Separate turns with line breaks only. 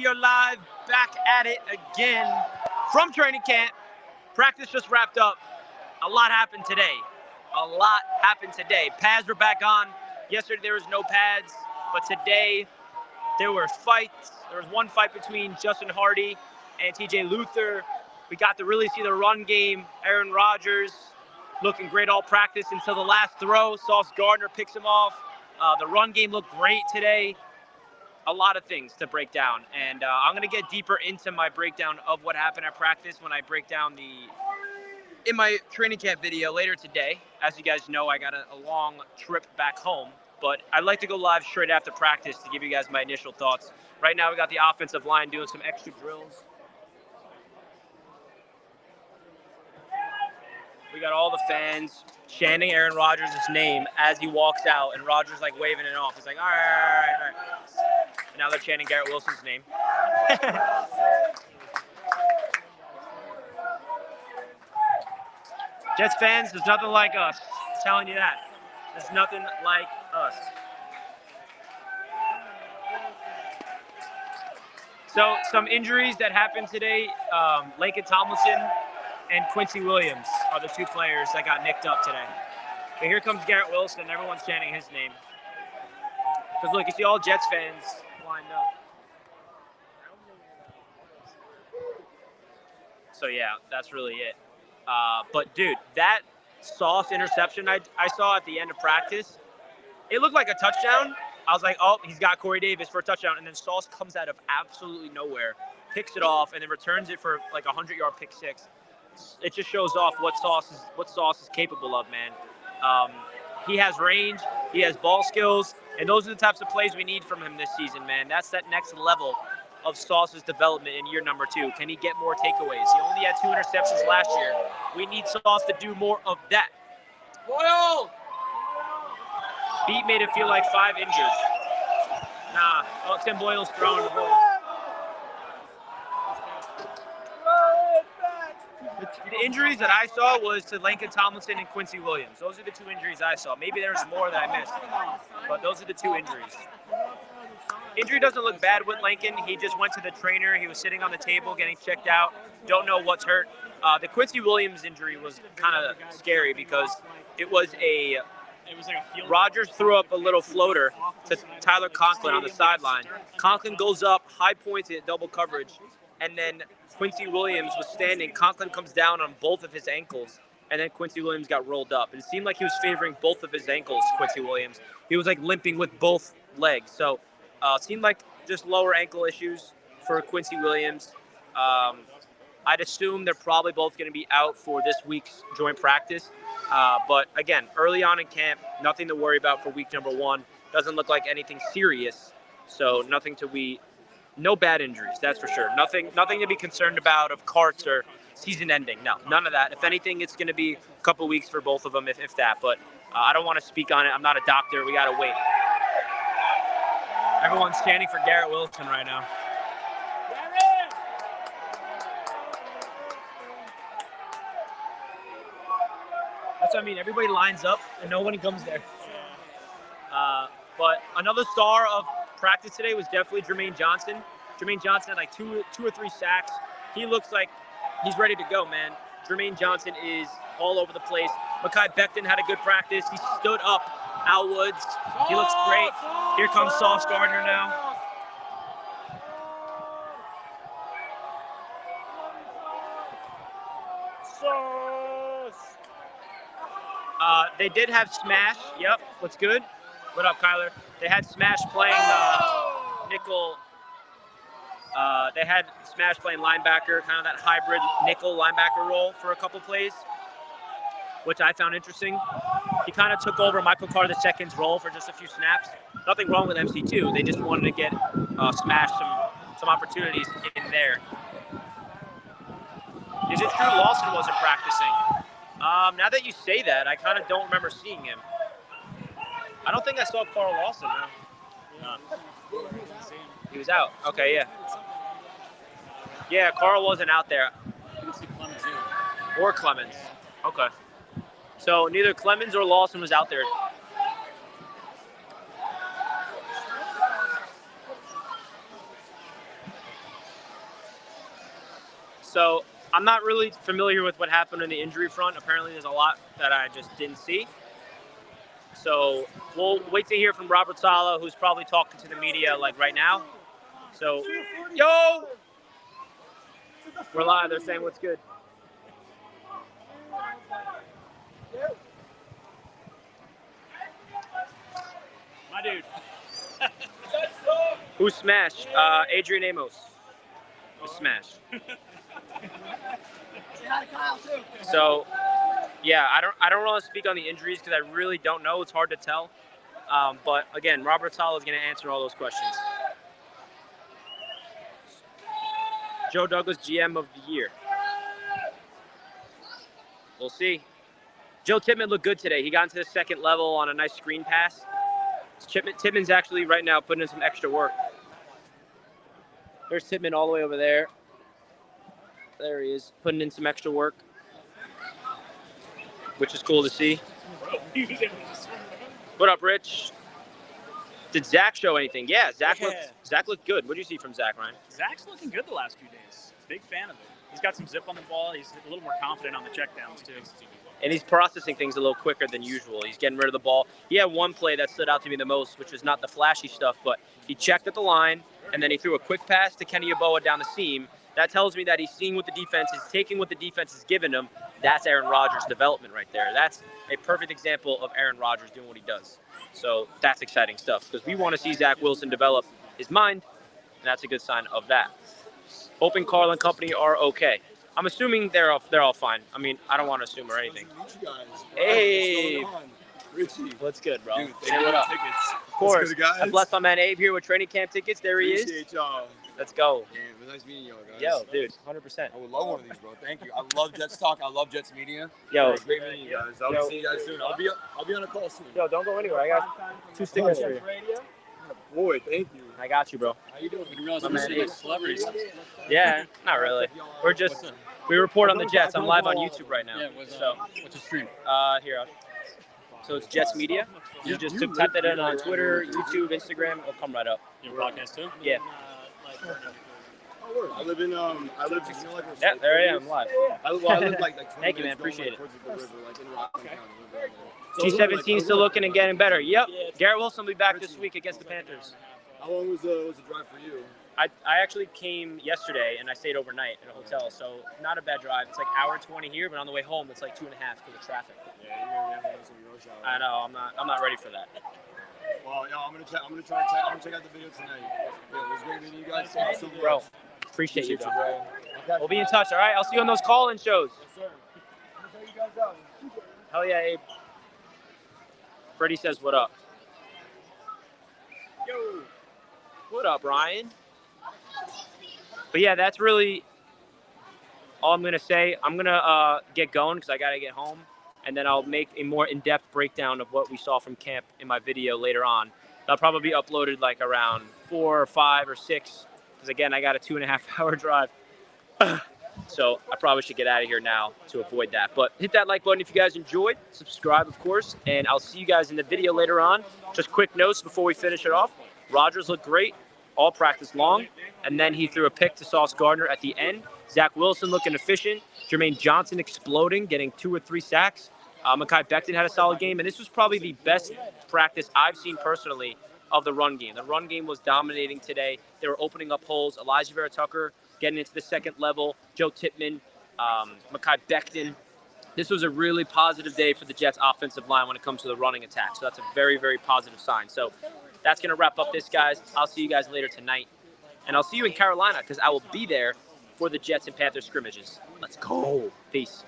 We are live, back at it again from training camp. Practice just wrapped up. A lot happened today. Pads were back on. Yesterday there was no pads, but today there were fights. There was one fight between Justin Hardy and TJ Luther. We got to really see the run game. Aaron Rodgers looking great all practice until the last throw. Sauce Gardner picks him off. The run game looked great today. A lot of things to break down, and I'm going to get deeper into my breakdown of what happened at practice when I break down in my training camp video later today. As you guys know, I got a long trip back home, but I'd like to go live straight after practice to give you guys my initial thoughts. Right now we got the offensive line doing some extra drills. We got all the fans chanting Aaron Rodgers' name as he walks out, and Rodgers like waving it off. He's like, all right. And now they're chanting Garrett Wilson's name. Jets fans, there's nothing like us. I'm telling you that. There's nothing like us. So some injuries that happened today, Laken Tomlinson and Quincy Williams are the two players that got nicked up today. But here comes Garrett Wilson. Everyone's chanting his name. Because look, you see all Jets fans lined up. So yeah, that's really it. But dude, that Sauce interception I saw at the end of practice, it looked like a touchdown. I was like, oh, he's got Corey Davis for a touchdown. And then Sauce comes out of absolutely nowhere, picks it off, and then returns it for like a 100-yard pick six. It just shows off what Sauce is capable of, man. He has range, he has ball skills, and those are the types of plays we need from him this season, man. That's that next level of Sauce's development in year number 2. Can he get more takeaways? He only had 2 interceptions last year. We need Sauce to do more of that. Boyle! Beat made it feel like 5 injured. Nah, Tim Boyle's throwing the ball. The injuries that I saw was to Laken Tomlinson and Quincy Williams. Those are the 2 injuries I saw. Maybe there's more that I missed, but those are the 2 injuries. Injury doesn't look bad with Laken. He just went to the trainer. He was sitting on the table getting checked out. Don't know what's hurt. The Quincy Williams injury was kind of scary because it was like a Rodgers threw up a little floater to Tyler Conklin on the sideline. Conklin goes up, high points it, double coverage, and then Quincy Williams was standing. Conklin comes down on both of his ankles, and then Quincy Williams got rolled up. It seemed like he was favoring both of his ankles, Quincy Williams. He was like limping with both legs. So seemed like just lower ankle issues for Quincy Williams. I'd assume they're probably both going to be out for this week's joint practice. But again, early on in camp, nothing to worry about for week number 1. Doesn't look like anything serious. So no bad injuries, that's for sure. Nothing to be concerned about of carts or season ending. No, none of that. If anything, it's going to be a couple weeks for both of them, if that. But I don't want to speak on it. I'm not a doctor. We got to wait. Everyone's chanting for Garrett Wilson right now. That's what I mean. Everybody lines up and nobody comes there. But another star of practice today was definitely Jermaine Johnson. Jermaine Johnson had like two or three sacks. He looks like he's ready to go, man. Jermaine Johnson is all over the place. Mekhi Becton had a good practice. He stood up. Al Woods, he looks great. Here comes Sauce Gardner now. They did have Smash. Yep, what's good? What up, Kyler? They had Smash playing nickel. They had Smash playing linebacker, kind of that hybrid nickel linebacker role for a couple plays, which I found interesting. He kind of took over Michael Carter II's role for just a few snaps. Nothing wrong with MC2. They just wanted to get Smash some opportunities in there. Is it true Lawson wasn't practicing? Now that you say that, I kind of don't remember seeing him. I don't think I saw Carl Lawson. No. He was out. Okay, yeah. Yeah, Carl wasn't out there. Or Clemens. Okay. So neither Clemens or Lawson was out there. So I'm not really familiar with what happened in the injury front. Apparently, there's a lot that I just didn't see. So we'll wait to hear from Robert Saleh, who's probably talking to the media like right now. So, yo, we're live. They're saying what's good.
My dude.
Who smashed? Adrian Amos. Who smashed? So, yeah, I don't want to speak on the injuries because I really don't know. It's hard to tell. But again, Robert Saleh is going to answer all those questions. Joe Douglas, GM of the year. We'll see. Joe Tippmann looked good today. He got into the second level on a nice screen pass. Tippmann's actually right now putting in some extra work. There's Tippmann all the way over there. There he is, putting in some extra work, which is cool to see. What up, Rich? Did Zach show anything? Yeah, Zach looked good. What do you see from Zach, Ryan?
Zach's looking good the last few days. Big fan of it. He's got some zip on the ball. He's a little more confident on the checkdowns, too.
And he's processing things a little quicker than usual. He's getting rid of the ball. He had one play that stood out to me the most, which was not the flashy stuff, but he checked at the line, and then he threw a quick pass to Kenny Yeboah down the seam. That tells me that he's seeing what the defense is, taking what the defense is giving him. That's Aaron Rodgers' development right there. That's a perfect example of Aaron Rodgers doing what he does. So that's exciting stuff because we want to see Zach Wilson develop his mind, and that's a good sign of that. Hoping Carl and company are okay. I'm assuming they're all fine. I mean, I don't want to assume or anything. Hey,
Richie.
What's good, bro?
Dude,
Say what up.
Tickets.
Of course.
Good, guys?
I blessed my man Abe here with training camp tickets. There he
Appreciate
is.
y'all.
Let's go.
Yeah, it was nice meeting y'all, guys.
Yo, dude, 100%.
I would love one of these, bro. Thank you. I love Jets Talk. I love Jets Media.
Yo,
Great meeting you guys. I'll see you guys soon. I'll be on a call soon.
yo, don't go anywhere. I got 2 stickers for you.
Boy, thank you.
I got you, bro.
How you doing?
We didn't realize
My
we
man
were
Abe.
celebrities.
Yeah, not really. We're just we report on the Jets. I'm live on YouTube right now.
Yeah, what's your stream?
Here. So it's Jets Media. You just type that in on Twitter, YouTube, Instagram. It'll come right up.
Your podcast too?
Yeah.
Oh, word. I live in
Yeah, there I am live.
I live like 20
Thank you, man.
minutes going,
Appreciate it.
towards the river, like in Rockland County. So
T17 still looking and getting better. Yep. Garrett Wilson will be back this week against the Panthers.
How long was the drive for you?
I actually came yesterday and I stayed overnight at a hotel, so not a bad drive. It's like hour 20 here, but on the way home it's like 2.5 because of traffic.
Yeah, you're gonna have some rush hour.
I know. I'm not ready for that.
Well, yeah, I'm gonna check out the video tonight. Yeah, it was great meeting you guys. Thank you so much.
Bro, appreciate you,
bro.
bro.
Okay.
We'll be in touch, all right? I'll see you on those call-in shows.
Yes, sir. I'm gonna tell you guys out.
Hell yeah, Abe. Freddie says, what up? Yo. What up, Ryan? But yeah, that's really all I'm going to say. I'm going to get going because I got to get home. And then I'll make a more in-depth breakdown of what we saw from camp in my video later on. That'll probably be uploaded like around 4 or 5 or 6. Because again, I got a 2.5-hour drive. So I probably should get out of here now to avoid that. But hit that like button if you guys enjoyed. Subscribe, of course. And I'll see you guys in the video later on. Just quick notes before we finish it off. Rodgers looked great all practice long. And then he threw a pick to Sauce Gardner at the end. Zach Wilson looking efficient. Jermaine Johnson exploding, getting 2 or 3 sacks. Mekhi Becton had a solid game. And this was probably the best practice I've seen personally of the run game. The run game was dominating today. They were opening up holes. Elijah Vera-Tucker getting into the second level. Joe Tippmann, Mekhi Becton. This was a really positive day for the Jets offensive line when it comes to the running attack. So that's a very, very positive sign. So that's going to wrap up this, guys. I'll see you guys later tonight. And I'll see you in Carolina because I will be there for the Jets and Panthers scrimmages. Let's go. Peace.